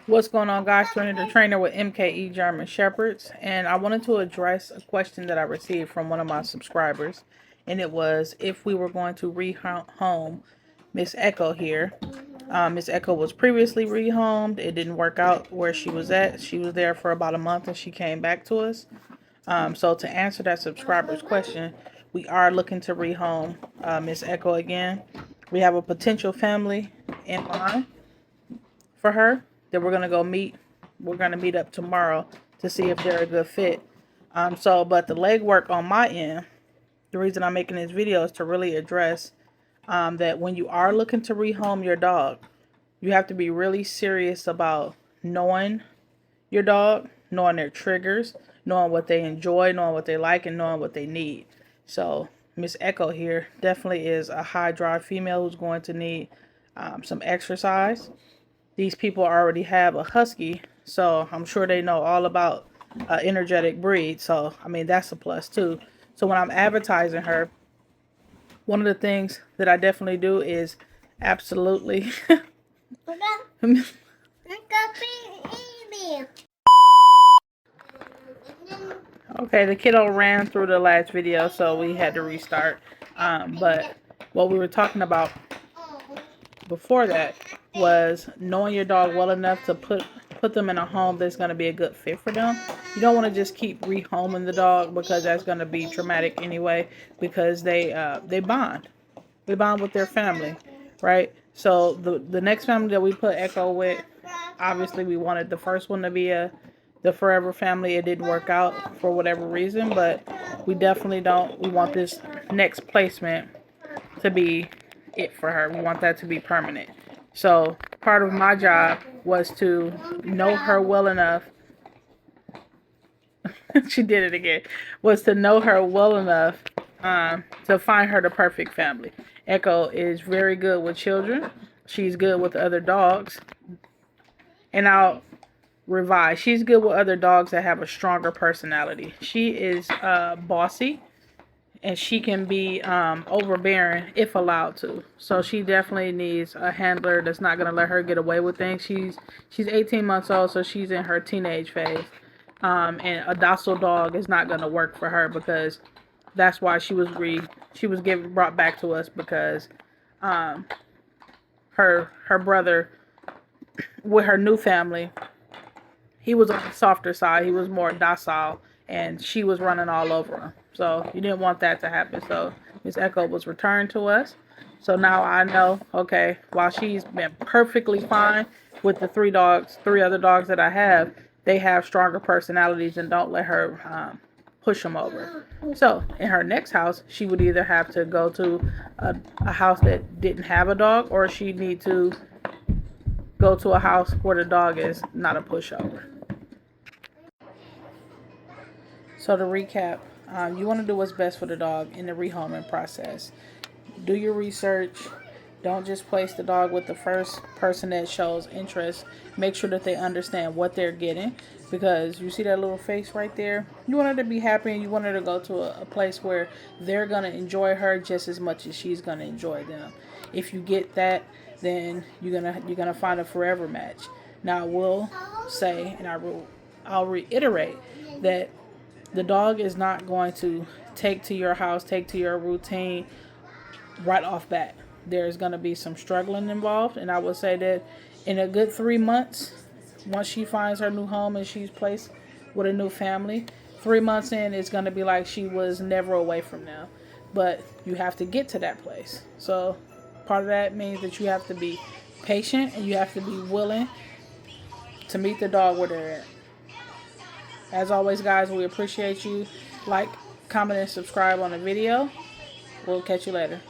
What's going on, guys? Tony the trainer with MKE German Shepherds, and I wanted to address a question that I received from one of my subscribers, and it was if we were going to rehome Miss Echo here. Miss Echo was previously rehomed. It didn't work out where she was at. She was there for about a month and she came back to us. So to answer that subscriber's question, we are looking to rehome Miss Echo again. We have a potential family in mind for her that we're gonna go meet. We're gonna meet up tomorrow to see if they're a good fit. But the legwork on my end, the reason I'm making this video is to really address that when you are looking to rehome your dog, you have to be really serious about knowing your dog, knowing their triggers, knowing what they enjoy, knowing what they like, and knowing what they need. So Miss Echo here definitely is a high drive female who's going to need some exercise. These people already have a husky, so I'm sure they know all about energetic breed. So, I mean, that's a plus too. So when I'm advertising her, one of the things that I definitely do is absolutely. Okay, the kiddo ran through the last video, so we had to restart. But what we were talking about before that was knowing your dog well enough to put them in a home that's going to be a good fit for them. You don't want to just keep rehoming the dog because that's going to be traumatic anyway, because they bond. They bond with their family, right? So the next family that we put Echo with, obviously we wanted the first one to be the forever family. It didn't work out for whatever reason, but we definitely we want this next placement to be it for her. We want that to be permanent. So part of my job was to know her well enough. She did it again. Was to know her well enough to find her the perfect family. Echo is very good with children. She's good with other dogs. And I'll revise. She's good with other dogs that have a stronger personality. She is bossy. And she can be overbearing if allowed to. So she definitely needs a handler that's not going to let her get away with things. She's 18 months old, so she's in her teenage phase. And a docile dog is not going to work for her, because that's why she was brought back to us, because her brother with her new family, he was on the softer side. He was more docile, and she was running all over him. So you didn't want that to happen. So Miss Echo was returned to us. So now I know, okay, while she's been perfectly fine with the three other dogs that I have, they have stronger personalities, and don't let her push them over. So in her next house, she would either have to go to a house that didn't have a dog, or she'd need to go to a house where the dog is not a pushover. So to recap, you want to do what's best for the dog in the rehoming process. Do your research. Don't just place the dog with the first person that shows interest. Make sure that they understand what they're getting, because you see that little face right there? You want her to be happy, and you want her to go to a place where they're going to enjoy her just as much as she's going to enjoy them. If you get that, then you're gonna find a forever match. Now I will say, and I'll reiterate that the dog is not going to take to your house, take to your routine right off bat. There's going to be some struggling involved, and I would say that in a good 3 months, once she finds her new home and she's placed with a new family, 3 months in, it's going to be like she was never away from them. But you have to get to that place. So part of that means that you have to be patient, and you have to be willing to meet the dog where they're at. As always, guys, we appreciate you. Like, comment, and subscribe on the video. We'll catch you later.